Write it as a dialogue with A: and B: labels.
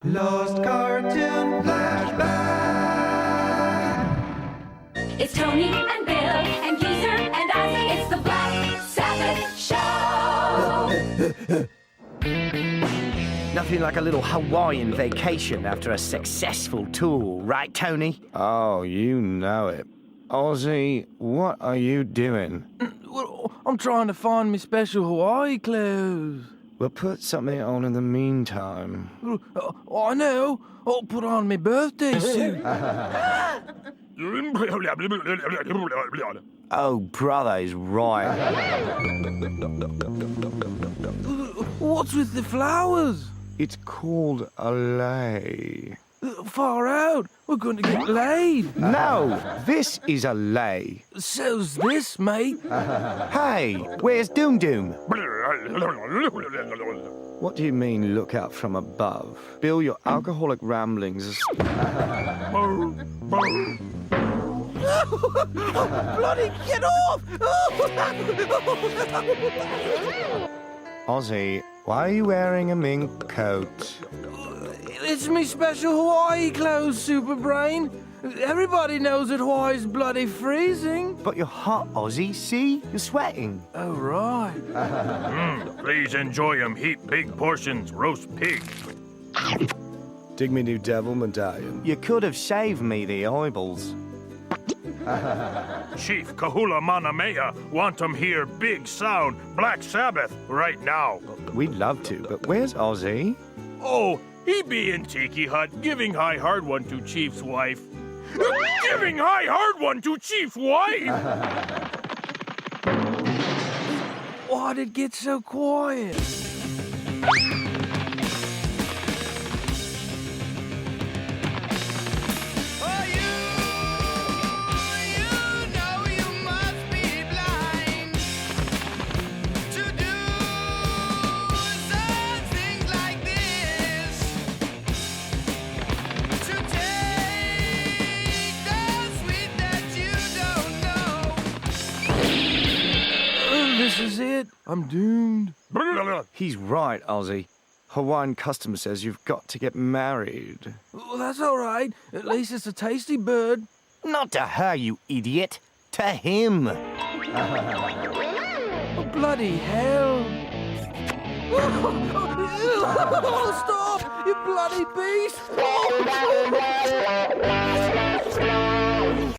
A: Lost Cartoon Flashback.
B: It's Tony and Bill and Geezer and Ozzy. It's the Black Sabbath Show.
C: Nothing like a little Hawaiian vacation after a successful tour, right, Tony?
D: Oh, you know it. Ozzy, what are you doing?
E: Well, I'm trying to find me special Hawaii clothes.
D: We'll put something on in the meantime.
E: I know. I'll put on my birthday suit.
D: Oh, brother is right.
E: What's with the flowers?
D: It's called a lay.
E: Far out. We're going to get laid.
D: No, this is a lay.
E: So's this, mate.
D: Hey, where's Doom Doom? What do you mean, look out from above? Bill, your alcoholic ramblings
E: Bloody get off!
D: Ozzy, why are you wearing a mink coat?
E: It's me special Hawaii clothes, Super Brain. Everybody knows that Hawaii's bloody freezing.
C: But you're hot, Ozzy. See? You're sweating.
E: Oh, right.
F: Please enjoy 'em. Heap big portions. Roast pig.
D: Dig me new devil medallion.
C: You could have saved me the eyeballs.
F: Chief Kahula Manamea want 'em here big sound. Black Sabbath right now.
D: We'd love to, but where's Ozzy?
F: Oh, he be in Tiki Hut giving high hard one to Chief's wife. Giving high hard one to Chief's wife!
E: Why'd it get so quiet? This is it. I'm doomed.
D: He's right, Ozzy. Hawaiian custom says you've got to get married.
E: Well, that's all right. At least it's a tasty bird.
C: Not to her, you idiot. To him.
E: Oh, bloody hell. Stop, you bloody beast.